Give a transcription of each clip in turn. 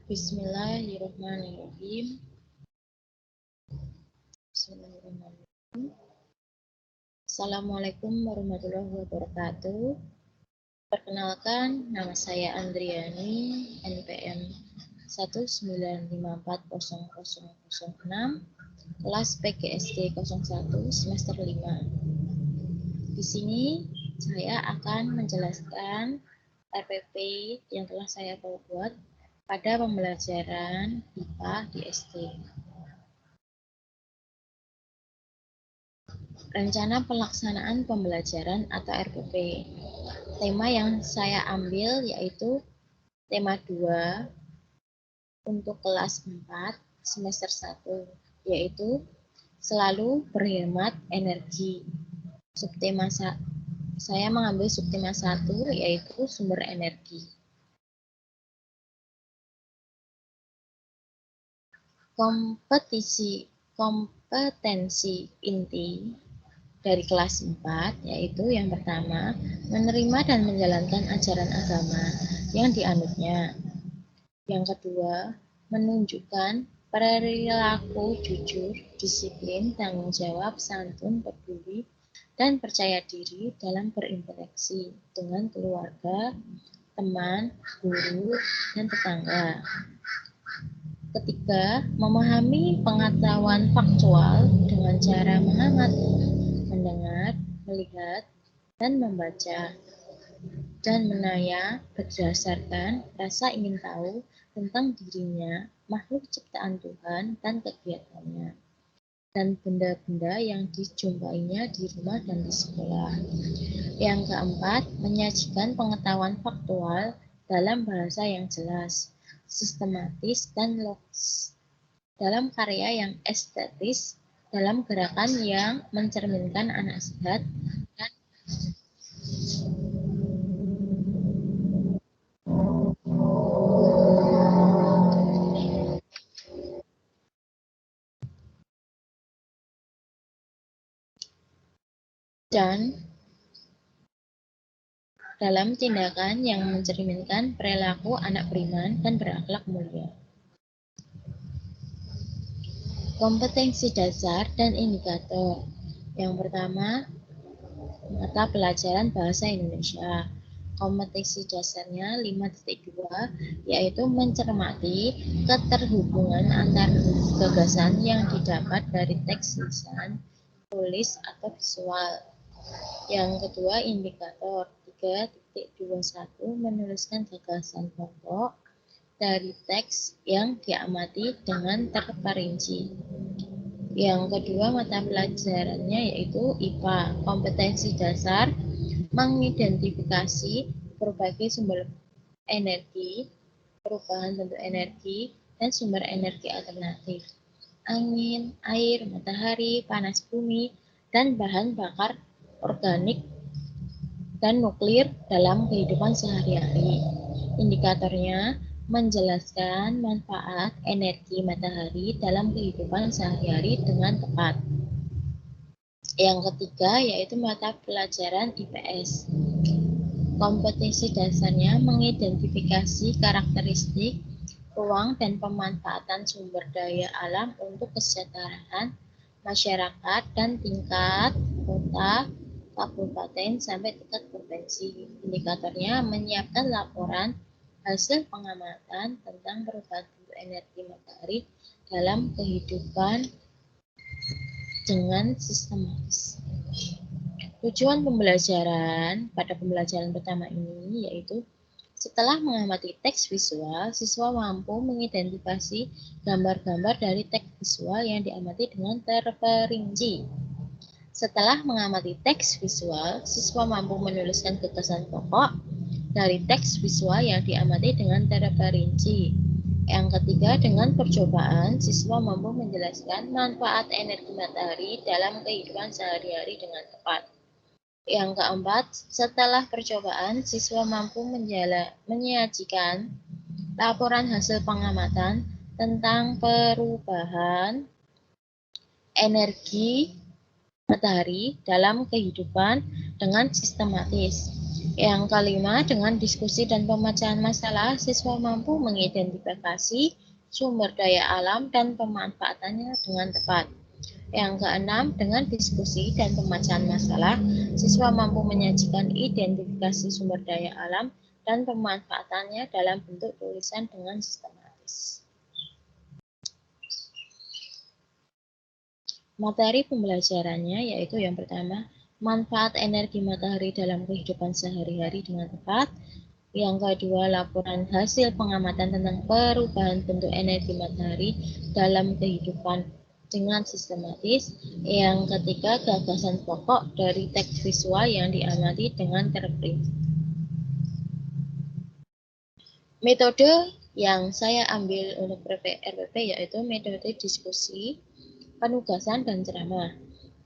Bismillahirrahmanirrahim. Bismillahirrahmanirrahim. Assalamualaikum warahmatullahi wabarakatuh. Perkenalkan, nama saya Andriani, NPM 195400006, kelas PGSD 01 semester 5. Di sini saya akan menjelaskan RPP yang telah saya buat pada pembelajaran IPA di SD. Rencana pelaksanaan pembelajaran atau RPP. Tema yang saya ambil yaitu tema 2 untuk kelas 4 semester 1, yaitu selalu berhemat energi. Subtema saya mengambil subtema 1 yaitu sumber energi. Kompetensi inti dari kelas 4 yaitu yang pertama, menerima dan menjalankan ajaran agama yang dianutnya. Yang kedua, menunjukkan perilaku jujur, disiplin, tanggung jawab, santun, peduli, dan percaya diri dalam berinteraksi dengan keluarga, teman, guru, dan tetangga. Ketiga, memahami pengetahuan faktual dengan cara mengamati, mendengar, melihat, dan membaca, dan menaya berdasarkan rasa ingin tahu tentang dirinya, makhluk ciptaan Tuhan, dan kegiatannya, dan benda-benda yang dijumpainya di rumah dan di sekolah. Yang keempat, menyajikan pengetahuan faktual dalam bahasa yang jelas, sistematis, dan logis, dalam karya yang estetis, dalam gerakan yang mencerminkan anak sehat, dan dalam tindakan yang mencerminkan perilaku anak beriman dan berakhlak mulia. Kompetensi dasar dan indikator. Yang pertama, mata pelajaran bahasa Indonesia. Kompetensi dasarnya 5.2 yaitu mencermati keterhubungan antar gagasan yang didapat dari teks lisan, tulis, atau visual. Yang kedua, indikator 3.21 menuliskan gagasan pokok dari teks yang diamati dengan terperinci. Yang kedua, mata pelajarannya yaitu IPA. Kompetensi dasar mengidentifikasi berbagai sumber energi, perubahan bentuk energi, dan sumber energi alternatif. Angin, air, matahari, panas bumi, dan bahan bakar organik dan nuklir dalam kehidupan sehari-hari. Indikatornya menjelaskan manfaat energi matahari dalam kehidupan sehari-hari dengan tepat. Yang ketiga yaitu mata pelajaran IPS. Kompetensi dasarnya mengidentifikasi karakteristik, ruang, dan pemanfaatan sumber daya alam untuk kesejahteraan masyarakat dan tingkat kota, kabupaten, sampai tingkat provinsi. Indikatornya menyiapkan laporan hasil pengamatan tentang perubahan bentuk energi matahari dalam kehidupan dengan sistematis. Tujuan pembelajaran pada pembelajaran pertama ini yaitu setelah mengamati teks visual, siswa mampu mengidentifikasi gambar-gambar dari teks visual yang diamati dengan terperinci. Setelah mengamati teks visual, siswa mampu menuliskan gagasan pokok dari teks visual yang diamati dengan terperinci. Yang ketiga, dengan percobaan, siswa mampu menjelaskan manfaat energi matahari dalam kehidupan sehari-hari dengan tepat. Yang keempat, setelah percobaan, siswa mampu menyajikan laporan hasil pengamatan tentang perubahan energi matahari dalam kehidupan dengan sistematis. Yang kelima, dengan diskusi dan pemecahan masalah, siswa mampu mengidentifikasi sumber daya alam dan pemanfaatannya dengan tepat. Yang keenam, dengan diskusi dan pemecahan masalah, siswa mampu menyajikan identifikasi sumber daya alam dan pemanfaatannya dalam bentuk tulisan dengan sistematis. Materi pembelajarannya yaitu yang pertama, manfaat energi matahari dalam kehidupan sehari-hari dengan tepat. Yang kedua, laporan hasil pengamatan tentang perubahan bentuk energi matahari dalam kehidupan dengan sistematis. Yang ketiga, gagasan pokok dari teks visual yang diamati dengan terperinci. Metode yang saya ambil untuk RPP yaitu metode diskusi, penugasan, dan ceramah.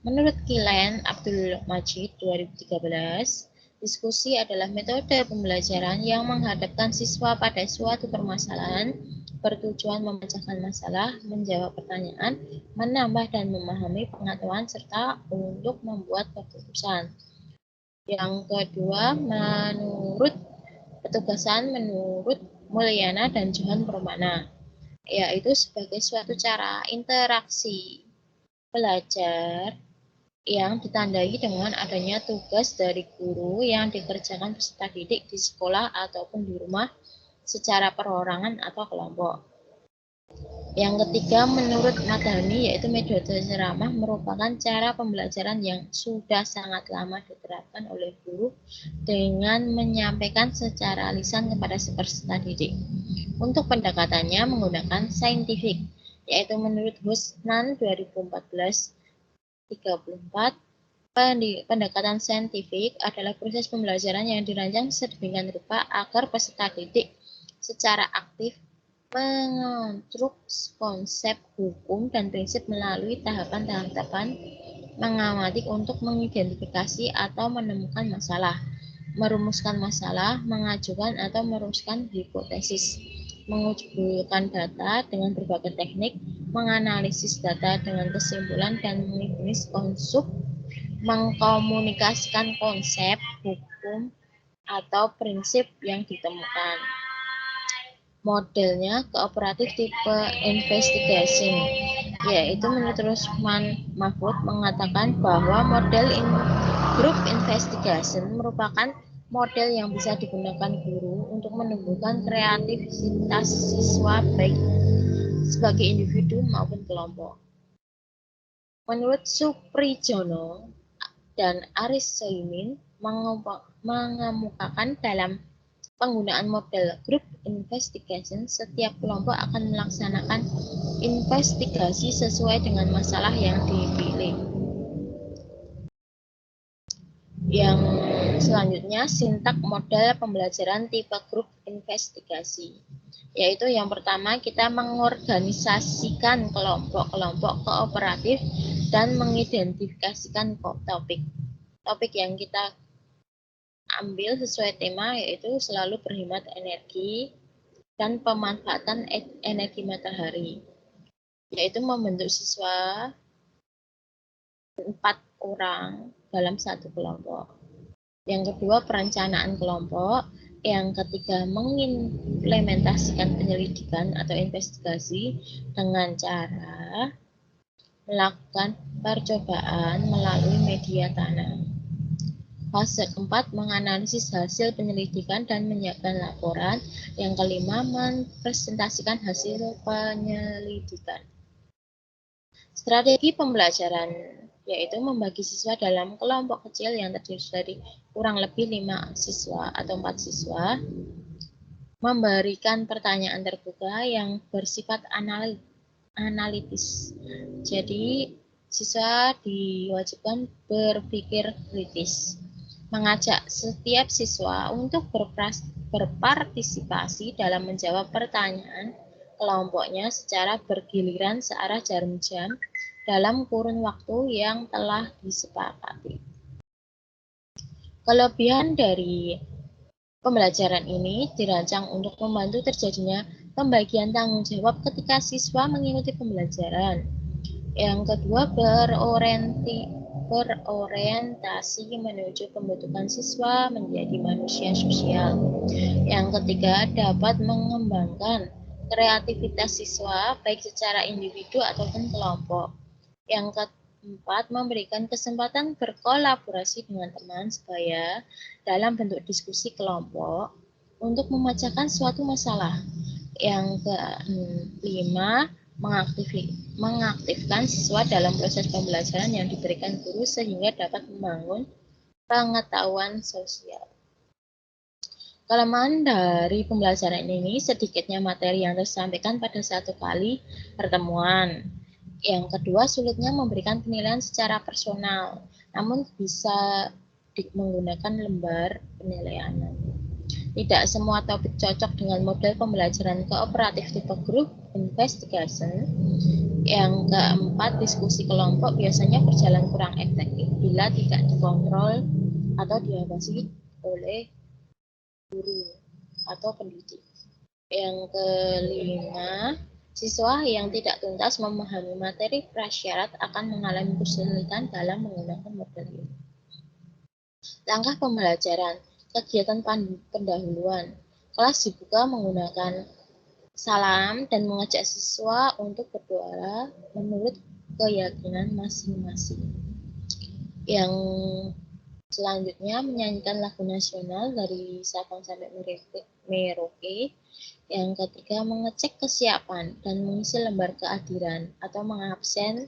Menurut Kilen Abdul Majid 2013, diskusi adalah metode pembelajaran yang menghadapkan siswa pada suatu permasalahan, bertujuan memecahkan masalah, menjawab pertanyaan, menambah dan memahami pengetahuan, serta untuk membuat keputusan. Yang kedua, menurut Mulyana dan Johan Permana, yaitu sebagai suatu cara interaksi belajar yang ditandai dengan adanya tugas dari guru yang dikerjakan peserta didik di sekolah ataupun di rumah secara perorangan atau kelompok. Yang ketiga, menurut Madani, yaitu metode ceramah merupakan cara pembelajaran yang sudah sangat lama diterapkan oleh guru dengan menyampaikan secara lisan kepada peserta didik. Untuk pendekatannya menggunakan saintifik, yaitu menurut Husnan 2014-34, pendekatan saintifik adalah proses pembelajaran yang dirancang sedemikian rupa agar peserta didik secara aktif mengonstruk konsep hukum dan prinsip melalui tahapan-tahapan mengamati untuk mengidentifikasi atau menemukan masalah, merumuskan masalah, mengajukan atau merumuskan hipotesis, mengumpulkan data dengan berbagai teknik, menganalisis data dengan kesimpulan, dan mendefinisi konsep, mengkomunikasikan konsep, hukum, atau prinsip yang ditemukan. Modelnya kooperatif tipe investigation, yaitu menurut Rusman Mahfud mengatakan bahwa model group investigation merupakan model yang bisa digunakan guru untuk menumbuhkan kreativitas siswa baik sebagai individu maupun kelompok. Menurut Suprijono dan Aris Soimin mengemukakan dalam penggunaan model group investigation, setiap kelompok akan melaksanakan investigasi sesuai dengan masalah yang dipilih. Yang selanjutnya, sintak model pembelajaran tipe grup investigasi, yaitu yang pertama kita mengorganisasikan kelompok-kelompok kooperatif dan mengidentifikasikan topik. Topik yang kita ambil sesuai tema yaitu selalu berhemat energi dan pemanfaatan energi matahari, yaitu membentuk siswa 4 orang dalam satu kelompok. Yang kedua, perencanaan kelompok. Yang ketiga, mengimplementasikan penyelidikan atau investigasi dengan cara melakukan percobaan melalui media tanam. Fase keempat, menganalisis hasil penyelidikan dan menyiapkan laporan. Yang kelima, mempresentasikan hasil penyelidikan. Strategi pembelajaran yaitu membagi siswa dalam kelompok kecil yang terdiri dari kurang lebih 5 siswa atau 4 siswa, memberikan pertanyaan terbuka yang bersifat analitis. Jadi, siswa diwajibkan berpikir kritis. Mengajak setiap siswa untuk berpartisipasi dalam menjawab pertanyaan kelompoknya secara bergiliran searah jarum jam dalam kurun waktu yang telah disepakati. Kelebihan dari pembelajaran ini dirancang untuk membantu terjadinya pembagian tanggung jawab ketika siswa mengikuti pembelajaran. Yang kedua, berorientasi menuju pembentukan siswa menjadi manusia sosial. Yang ketiga, dapat mengembangkan kreativitas siswa baik secara individu ataupun kelompok. Yang keempat, memberikan kesempatan berkolaborasi dengan teman sebaya dalam bentuk diskusi kelompok untuk memecahkan suatu masalah. Yang kelima, mengaktifkan siswa dalam proses pembelajaran yang diberikan guru sehingga dapat membangun pengetahuan sosial. Kelemahan dari pembelajaran ini sedikitnya materi yang tersampaikan pada satu kali pertemuan. Yang kedua, sulitnya memberikan penilaian secara personal, namun bisa menggunakan lembar penilaian. Tidak semua topik cocok dengan model pembelajaran kooperatif tipe group investigation. Yang keempat, diskusi kelompok biasanya berjalan kurang efektif bila tidak dikontrol atau diawasi oleh guru atau pendidik. Yang kelima, siswa yang tidak tuntas memahami materi prasyarat akan mengalami kesulitan dalam menggunakan model ini. Langkah pembelajaran, kegiatan pendahuluan. Kelas dibuka menggunakan salam dan mengajak siswa untuk berdoa menurut keyakinan masing-masing. Yang selanjutnya, menyanyikan lagu nasional dari Sabang sampai Merauke. Yang ketiga, mengecek kesiapan dan mengisi lembar kehadiran atau mengabsen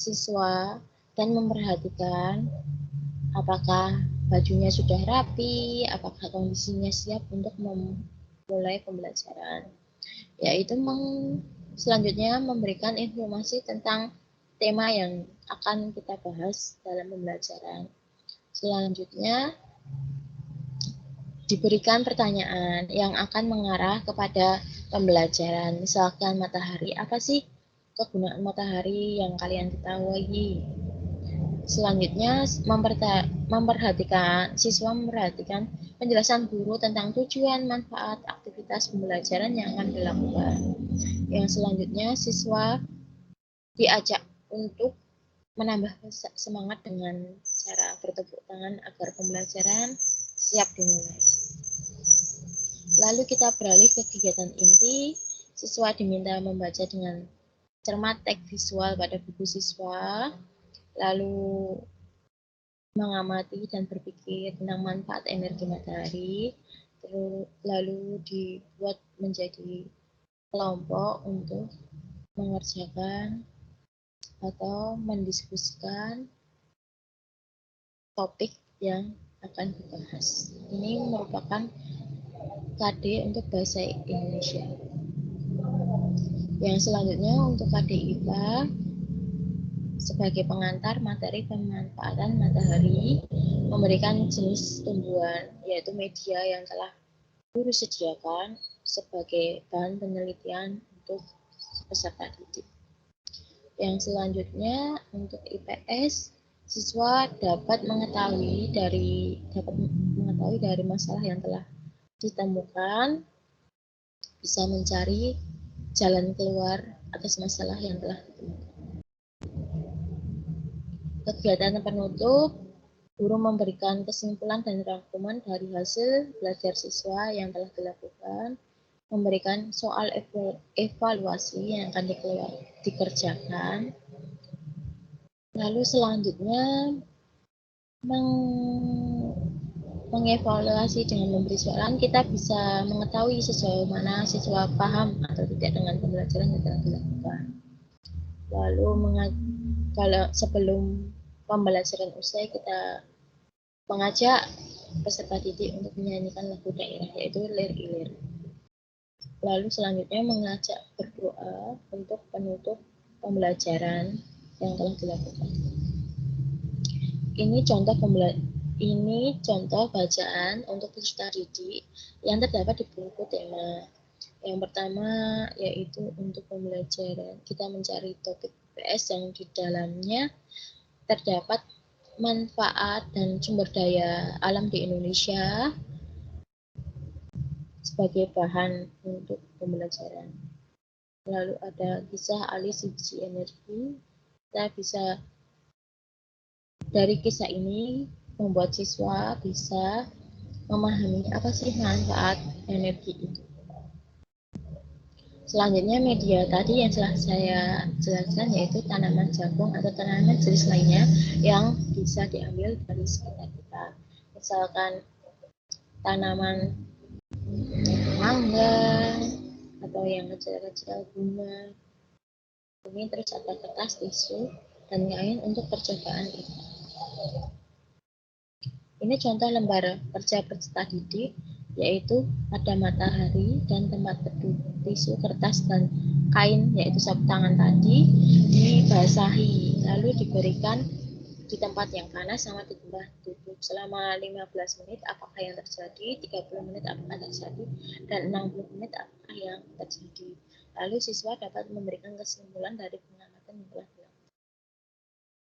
siswa dan memperhatikan apakah bajunya sudah rapi, apakah kondisinya siap untuk memulai pembelajaran. Yaitu selanjutnya memberikan informasi tentang tema yang akan kita bahas dalam pembelajaran. Selanjutnya diberikan pertanyaan yang akan mengarah kepada pembelajaran. Misalkan matahari, apa sih kegunaan matahari yang kalian ketahui? Selanjutnya, siswa memperhatikan penjelasan guru tentang tujuan, manfaat, aktivitas pembelajaran yang akan dilakukan. Yang selanjutnya, siswa diajak untuk menambah semangat dengan cara bertepuk tangan agar pembelajaran siap dimulai. Lalu kita beralih ke kegiatan inti. Siswa diminta membaca dengan cermat teks visual pada buku siswa, lalu mengamati dan berpikir tentang manfaat energi matahari, lalu dibuat menjadi kelompok untuk mengerjakan atau mendiskusikan topik yang akan dibahas. Ini merupakan KD untuk bahasa Indonesia. Yang selanjutnya untuk KD IPA sebagai pengantar materi pemanfaatan matahari, memberikan jenis tumbuhan yaitu media yang telah guru sediakan sebagai bahan penelitian untuk peserta didik. Yang selanjutnya untuk IPS, siswa dapat mengetahui dari masalah yang telah ditemukan, bisa mencari jalan keluar atas masalah yang telah ditemukan. Kegiatan penutup, guru memberikan kesimpulan dan rangkuman dari hasil belajar siswa yang telah dilakukan, memberikan soal evaluasi yang akan dikerjakan. Lalu selanjutnya mengevaluasi dengan memberi soalan, kita bisa mengetahui sejauh mana siswa paham atau tidak dengan pembelajaran yang telah dilakukan. Lalu kalau sebelum pembelajaran usai, kita mengajak peserta didik untuk menyanyikan lagu daerah yaitu Lir Ilir. Lalu selanjutnya mengajak berdoa untuk penutup pembelajaran yang telah dilakukan. Ini contoh bacaan untuk peserta didik yang terdapat di buku tema. Yang pertama yaitu untuk pembelajaran kita mencari topik PS yang di dalamnya terdapat manfaat dan sumber daya alam di Indonesia sebagai bahan untuk pembelajaran. Lalu ada kisah alih biji energi. Kita bisa Dari kisah ini membuat siswa bisa memahami apa sih manfaat energi itu. Selanjutnya media tadi yang telah saya jelaskan yaitu tanaman jagung atau tanaman jenis lainnya yang bisa diambil dari sekitar kita. Misalkan tanaman mangga atau yang kecil-kecil bunga. Ini terus ada kertas, tisu, dan kain untuk percobaan ini. Ini contoh lembar kerja peserta didik, yaitu ada matahari dan tempat teduh, tisu, kertas, dan kain, yaitu sapu tangan tadi, dibasahi, lalu diberikan di tempat yang panas sama di tempat duduk selama 15 menit apakah yang terjadi, 30 menit apakah terjadi, dan 60 menit apakah yang terjadi. Lalu siswa dapat memberikan kesimpulan dari pengamatan yang telah dilakukan.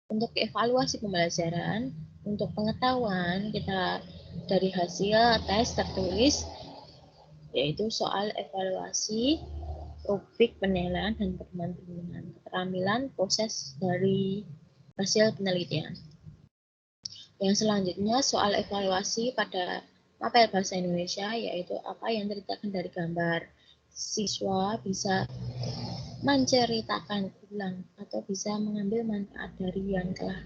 Untuk evaluasi pembelajaran, untuk pengetahuan kita dari hasil tes tertulis, yaitu soal evaluasi, rubrik penilaian, dan pedoman keterampilan proses dari hasil penelitian. Yang selanjutnya soal evaluasi pada mapel bahasa Indonesia, yaitu apa yang terlihatkan dari gambar. Siswa bisa menceritakan ulang atau bisa mengambil manfaat dari yang telah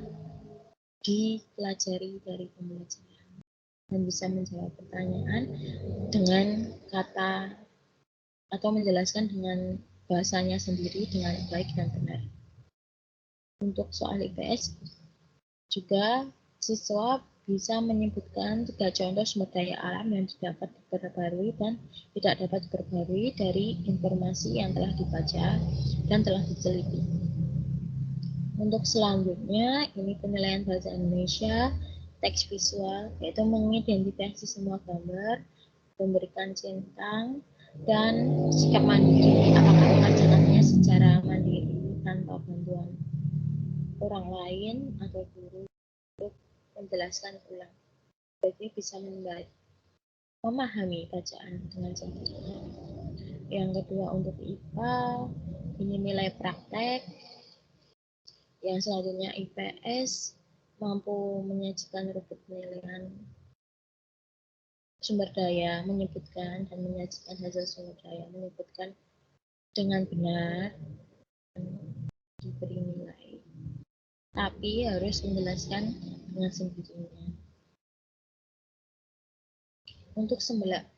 dipelajari dari pembelajaran dan bisa menjawab pertanyaan dengan kata atau menjelaskan dengan bahasanya sendiri dengan baik dan benar. Untuk soal IPS juga siswa bisa menyebutkan 3 contoh sumber daya alam yang dapat diperbarui dan tidak dapat diperbarui dari informasi yang telah dibaca dan telah diteliti. Untuk selanjutnya, ini penilaian bahasa Indonesia, teks visual, yaitu mengidentifikasi semua gambar, memberikan centang, dan sikap mandiri, apakah mengerjakannya secara mandiri tanpa bantuan orang lain atau guru untuk menjelaskan ulang. Jadi bisa memahami bacaan dengan sempurna. Yang kedua untuk IPA, ini nilai praktek. Yang selanjutnya IPS, mampu menyajikan rubrik penilaian sumber daya, menyebutkan dan menyajikan hasil sumber daya, menyebutkan dengan benar, diberi nilai, tapi harus menjelaskan dengan sendirinya. Untuk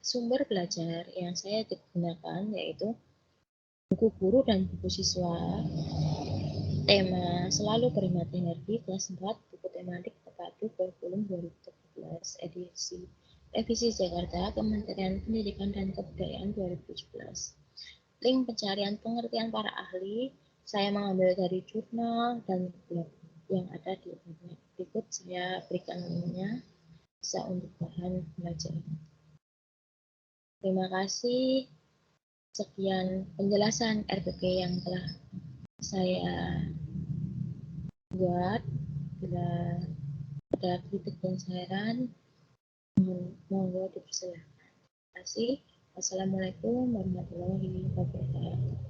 sumber belajar yang saya gunakan yaitu buku guru dan buku siswa, tema selalu berhemat energi kelas 4, buku tematik terpadu kurikulum 2017 edisi Revisi Jakarta Kementerian Pendidikan dan Kebudayaan 2017. Link pencarian pengertian para ahli saya mengambil dari jurnal dan blog yang ada di internet. Berikut saya berikan linknya, bisa untuk bahan belajar. Terima kasih. Sekian penjelasan RPP yang telah saya buat. Bila ada kritik dan saran, monggo dipersilakan. Terima kasih. Wassalamualaikum warahmatullahi wabarakatuh.